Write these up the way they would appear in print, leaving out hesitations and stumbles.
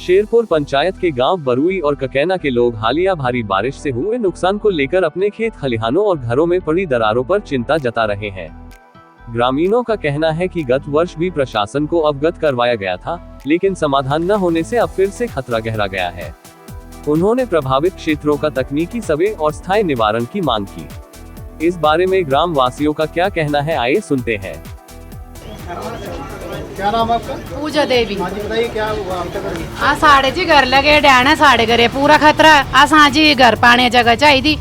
शेरपुर पंचायत के गांव बरुई और ककैना के लोग हालिया भारी बारिश से हुए नुकसान को लेकर अपने खेत खलिहानों और घरों में पड़ी दरारों पर चिंता जता रहे हैं। ग्रामीणों का कहना है कि गत वर्ष भी प्रशासन को अवगत करवाया गया था, लेकिन समाधान न होने से अब फिर से खतरा गहरा गया है। उन्होंने प्रभावित क्षेत्रों का तकनीकी सर्वे और स्थायी निवारण की मांग की। इस बारे में ग्राम वासियों का क्या कहना है, आइए सुनते हैं। क्या नाम है आपका? पूजा देवी। हाँ जी, बताइए क्या हुआ आपके? साढ़े जी घर लगे डैना साढ़े घरे पूरा खतरा। असा जी घर पाने जगह चाहिए,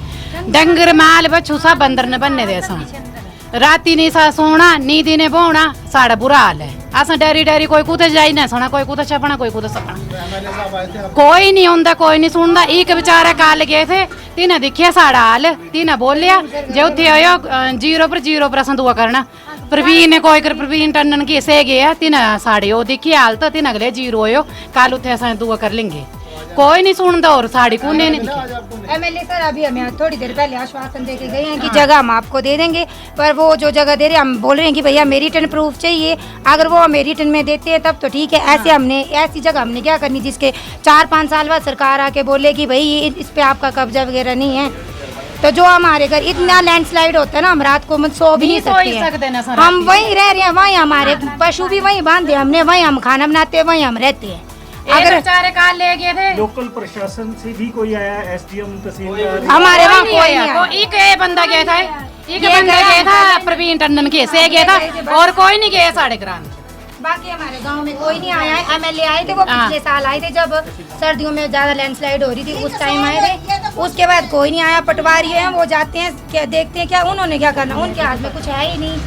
डंगर माल बच्चू सब बंदर ने बनने दे। असा राती नहीं सा सोना, नींद ने बोना, साढ़ा बुरा हाल है। असा डरी डरी कोई कुछ जाई ना सोना, कोई कुछ छपना, कोई कुछ सपना, कोई नहीं आंदा, कोई नहीं सुनता। एक बेचारा काल गए थे, तिन्हें दिखिया साढ़ा हाल, तिन्हें बोलिया जो थे आयो 0 पर असा दुआ करना। प्रवीण ने कोई कर प्रवीण टंडन की से गया, तिन्हें साढ़े वो दिखी हाल तो तिन्हें अगले 0 होयो, कल उठे असा दुआ कर लेंगे। कोई नहीं सुनता और साड़ी कूने नहीं दिखी। एमएलए सर अभी हमें थोड़ी देर पहले आश्वासन दे के गए हैं कि जगह हम आपको दे देंगे, पर वो जो जगह दे रहे हैं हम बोल रहे हैं कि भैया मेरी रिटर्न प्रूफ चाहिए। अगर वो हमें रिटर्न में देते हैं तब तो ठीक है। ऐसी जगह हमने क्या करनी जिसके 4-5 साल बाद सरकार आके बोले कि भाई इस पे आपका कब्जा वगैरह नहीं है। तो जो हमारे घर इतना लैंडस्लाइड होता है ना, हम रात को सो भी नहीं सकते हैं। हम वहीं रह रहे हैं, वहीं हमारे पशु भी वहीं बांधे हमने, वहीं हम खाना बनाते हैं, वहीं हम रहते हैं। अगर बेचारे काल ले गए थे, लोकल प्रशासन से भी कोई आया? एसडीएम तहसीलदार हमारे वहाँ कोई नहीं आया। एक बंदा गया था, प्रवीण टंडन के से गया था और कोई नहीं गया साढ़े ग्राम। बाकी हमारे गांव में कोई नहीं आया है। एमएलए आए थे, वो पिछले साल आए थे जब सर्दियों में ज्यादा लैंडस्लाइड हो रही थी, उस टाइम आए थे। उसके बाद कोई नहीं आया। पटवारी हैं वो जाते हैं, क्या देखते हैं, क्या उन्होंने क्या करना, उनके हाथ में कुछ है ही नहीं।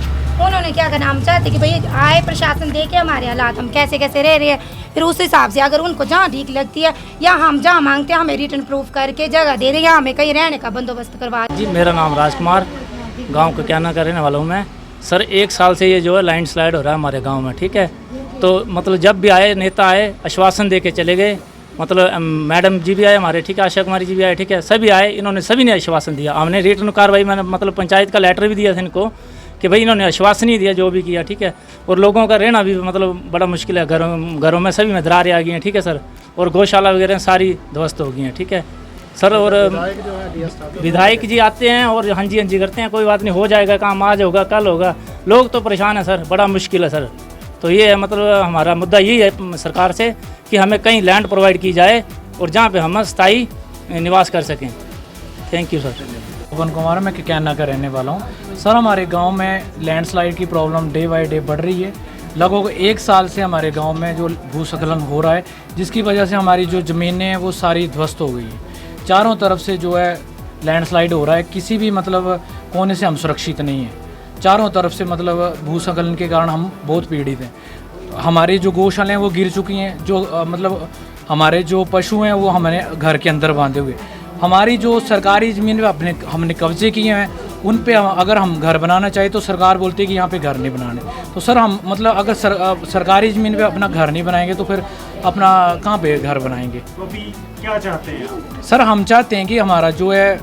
उन्होंने क्या करना, हम चाहते कि भाई आए प्रशासन देखे हमारे हालात, हम कैसे कैसे रह रहे हैं, फिर उस हिसाब से अगर उनको जहाँ ठीक लगती है या हम जहाँ मांगते हैं हमें रिटर्न प्रूफ करके जगह दे दें या हमें कहीं रहने का बंदोबस्त करवा दें। जी मेरा नाम राजकुमार, गांव ककैना का रहने वाला हूँ मैं। सर 1 साल से ये जो है लैंड स्लाइड हो रहा है हमारे गांव में, ठीक है। तो मतलब जब भी आए नेता आए आश्वासन दे के चले गए, मतलब मैडम जी भी आए हमारे, ठीक है, आशा कुमारी जी भी आए, ठीक है, सभी आए, इन्होंने सभी ने आश्वासन दिया। हमने रिटर्न कार्रवाई मैंने मतलब पंचायत का लेटर भी दिया था इनको कि भाई इन्होंने आश्वासन ही दिया जो भी किया, ठीक है। और लोगों का रहना भी मतलब बड़ा मुश्किल है, घरों में सभी में दरारें आ गई हैं, ठीक है सर। और गौशाला वगैरह सारी ध्वस्त हो गई हैं, ठीक है सर। और विधायक जी आते हैं और हाँ जी करते हैं, कोई बात नहीं, हो जाएगा काम, आज होगा कल होगा। लोग तो परेशान हैं सर, बड़ा मुश्किल है सर। तो ये है मतलब हमारा मुद्दा यही है सरकार से कि हमें कहीं लैंड प्रोवाइड की जाए और जहाँ पे हम स्थायी निवास कर सकें। Thank you sir. Pawan Kumar, मैं ककैना का रहने वाला हूँ। सर हमारे गांव में लैंडस्लाइड की प्रॉब्लम डे बाय डे बढ़ रही है। लगभग 1 साल से हमारे गांव में जो भूस्खलन हो रहा है, जिसकी वजह से हमारी जो ज़मीनें हैं वो सारी ध्वस्त हो गई है। चारों तरफ से जो है लैंडस्लाइड हो रहा है, किसी भी मतलब कोने से हम सुरक्षित नहीं हैं। चारों तरफ से मतलब भूस्खलन के कारण हम बहुत पीड़ित हैं। हमारी जो गौशालाएँ हैं वो गिर चुकी हैं, जो मतलब हमारे जो पशु हैं वो हमारे घर के अंदर बांधे हुए। हमारी जो सरकारी ज़मीन पे हमने कब्जे किए हैं, उन पे अगर हम घर बनाना चाहें तो सरकार बोलती है कि यहाँ पे घर नहीं बनाने। तो सर हम मतलब अगर सरकारी ज़मीन पे अपना घर नहीं बनाएंगे तो फिर अपना कहाँ पे घर बनाएंगे? तो अभी क्या चाहते हैं सर हम चाहते हैं कि हमारा जो है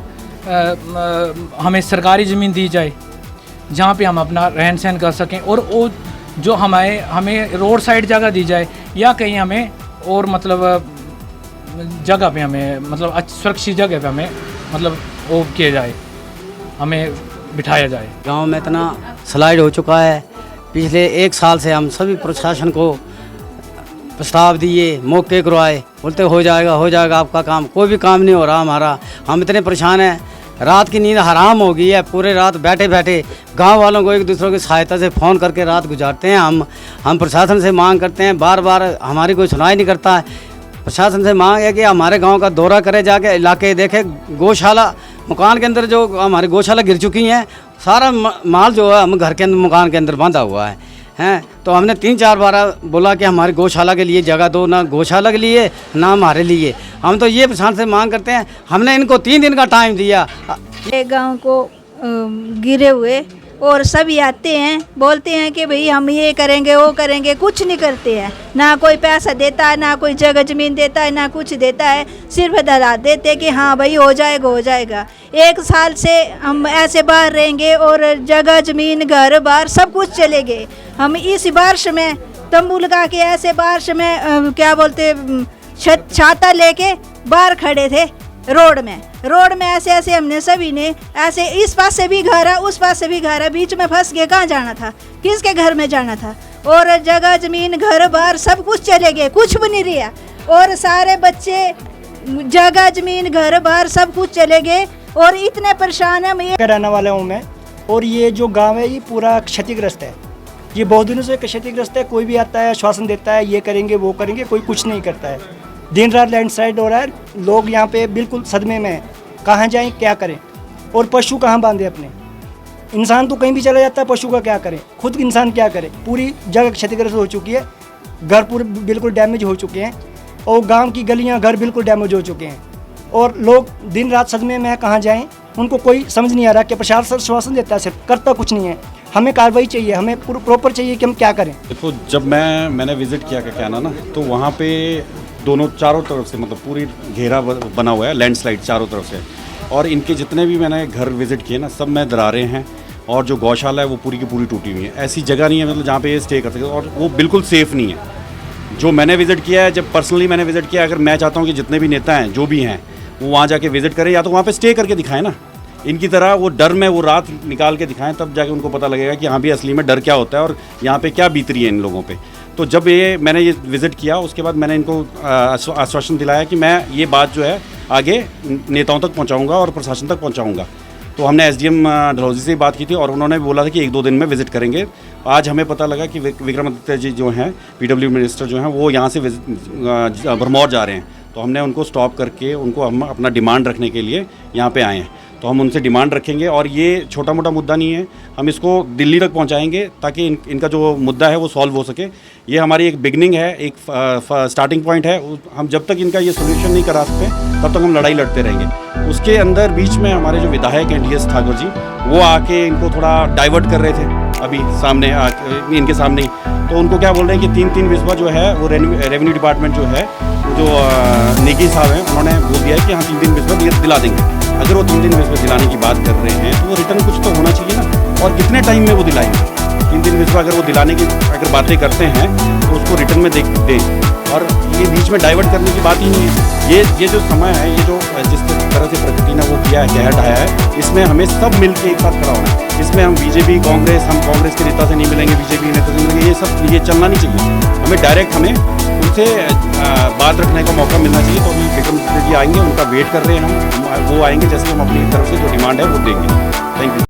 हमें सरकारी ज़मीन दी जाए जहाँ पे हम अपना रहन सहन कर सकें, और वो जो हमें रोड साइड जगह दी जाए या कहीं हमें और मतलब जगह पे हमें मतलब सुरक्षित जगह पे हमें मतलब वो किया जाए, हमें बिठाया जाए। गांव में इतना स्लाइड हो चुका है, पिछले 1 साल से हम सभी प्रशासन को प्रस्ताव दिए, मौके करवाए, बोलते हो जाएगा आपका काम, कोई भी काम नहीं हो रहा हमारा। हम इतने परेशान हैं, रात की नींद हराम हो गई है। पूरे रात बैठे बैठे गांव वालों को एक दूसरे की सहायता से फ़ोन करके रात गुजारते हैं। हम प्रशासन से मांग करते हैं, बार बार हमारी कोई सुनाई नहीं करता है। प्रशासन से मांग है कि हमारे गांव का दौरा करे, जाके इलाके देखे। गौशाला मकान के अंदर जो हमारी गौशाला गिर चुकी हैं, सारा माल जो है हम घर के अंदर मकान के अंदर बांधा हुआ है। तो हमने 3-4 बार बोला कि हमारी गौशाला के लिए जगह दो, ना गौशाला के लिए ना हमारे लिए। हम तो ये प्रशासन से मांग करते हैं। हमने इनको 3 दिन का टाइम दिया। ये गांव को गिरे हुए और सभी आते हैं, बोलते हैं कि भाई हम ये करेंगे वो करेंगे, कुछ नहीं करते हैं। ना कोई पैसा देता है, ना कोई जगह ज़मीन देता है, ना कुछ देता है। सिर्फ डरा देते हैं कि हाँ भाई हो जाएगा। 1 साल से हम ऐसे बाहर रहेंगे और जगह ज़मीन घर बार सब कुछ चले गए। हम इस बारिश में तंबू लगा के ऐसे बारिश में क्या बोलते छाता लेके बाहर खड़े थे रोड में ऐसे ऐसे हमने सभी ने ऐसे, इस पास से भी घर है उस पास से भी घर है, बीच में फंस गए, कहाँ जाना था, किसके घर में जाना था। और जगह जमीन घर बार सब कुछ चले गए, कुछ भी नहीं रहा। और सारे बच्चे, जगह जमीन घर बार सब कुछ चले गए और इतने परेशान है। मैं रहने वाला हूँ मैं, और ये जो गांव है ये पूरा क्षतिग्रस्त है, ये बहुत दिनों से क्षतिग्रस्त है। कोई भी आता है आश्वासन देता है ये करेंगे वो करेंगे, कोई कुछ नहीं करता है। दिन रात लैंडस्लाइड हो रहा है, लोग यहाँ पे बिल्कुल सदमे में हैं, कहाँ जाएं क्या करें, और पशु कहाँ बांधे अपने। इंसान तो कहीं भी चला जाता है, पशु का क्या करें, खुद इंसान क्या करे। पूरी जगह क्षतिग्रस्त हो चुकी है, घर पूरे बिल्कुल डैमेज हो चुके हैं, और गांव की गलियां घर बिल्कुल डैमेज हो चुके हैं, और लोग दिन रात सदमे में कहाँ जाएं, उनको कोई समझ नहीं आ रहा कि प्रशासन आश्वासन देता है सिर्फ, करता कुछ नहीं है। हमें कार्रवाई चाहिए, हमें प्रॉपर चाहिए कि हम क्या करें। देखो, जब मैंने विज़िट किया कहना ना, तो वहाँ पे दोनों चारों तरफ से मतलब पूरी घेरा बना हुआ है, लैंडस्लाइड चारों तरफ से, और इनके जितने भी मैंने घर विज़िट किए ना, सब में दरारें हैं, और जो गौशाला है वो पूरी की पूरी टूटी हुई है। ऐसी जगह नहीं है मतलब जहाँ पे ये स्टे कर सके, और वो बिल्कुल सेफ़ नहीं है। जो मैंने विज़िट किया है, जब पर्सनली मैंने विज़िट किया, अगर मैं चाहता हूँ कि जितने भी नेता हैं जो भी हैं वो वहाँ जाके विज़िट करें, या तो वहाँ पे स्टे करके दिखाएं ना, इनकी तरह वो डर में वो रात निकाल के दिखाएं, तब जाके उनको पता लगेगा कि हाँ भी असली में डर क्या होता है और यहाँ पे क्या बीत रही है इन लोगों पे। तो जब मैंने ये विज़िट किया, उसके बाद मैंने इनको आश्वासन दिलाया कि मैं ये बात जो है आगे नेताओं तक पहुँचाऊँगा और प्रशासन तक पहुँचाऊँगा। तो हमने SDM डलहौजी से बात की थी, और उन्होंने बोला था कि 1-2 दिन में विज़िट करेंगे। आज हमें पता लगा कि विक्रमादित्य जी जो हैं, PW मिनिस्टर जो हैं, वो यहाँ से भरमौर जा रहे हैं। तो हमने उनको स्टॉप करके उनको हम अपना डिमांड रखने के लिए यहाँ पे आए हैं। तो हम उनसे डिमांड रखेंगे, और ये छोटा मोटा मुद्दा नहीं है, हम इसको दिल्ली तक पहुँचाएँगे ताकि इनका जो मुद्दा है वो सॉल्व हो सके। ये हमारी एक बिगनिंग है, एक स्टार्टिंग पॉइंट है। हम जब तक इनका ये सोल्यूशन नहीं करा सकते तब तक हम लड़ाई लड़ते रहेंगे। उसके अंदर बीच में हमारे जो विधायक हैं DS ठाकुर जी, वो आके इनको थोड़ा डाइवर्ट कर रहे थे अभी सामने इनके सामने ही। तो उनको क्या बोल रहे हैं कि 3-3 विस्बा जो है वो रेवेन्यू डिपार्टमेंट जो है, जो नेगी साहब हैं, उन्होंने बोल दिया है कि हाँ 3-3 विस्बा दिला देंगे। अगर वो 3-3 विस्बा दिलाने की बात कर रहे हैं तो वो रिटर्न कुछ तो होना चाहिए ना, और कितने टाइम में वो दिलाएंगे। 3-3 विस्बा अगर वो दिलाने की अगर बातें करते हैं तो उसको रिटर्न में दें, और ये बीच में डाइवर्ट करने की बात ही नहीं है। ये जो समय है, ये जो जिस तरह से प्रकृति ने वो किया है, कहर ढाया है, इसमें हमें सब मिल के एक साथ खड़ा होना है। इसमें हम बीजेपी कांग्रेस, हम कांग्रेस के नेता से नहीं मिलेंगे, बीजेपी नेता से मिलेंगे, ये चलना नहीं चाहिए। हमें डायरेक्ट हमें उनसे बात रखने का मौका मिलना चाहिए। तो अभी विक्रम जी आएंगे, उनका वेट कर रहे हैं हम, वो आएंगे, जैसे हम अपनी तरफ से जो डिमांड है वो देंगे। Thank you.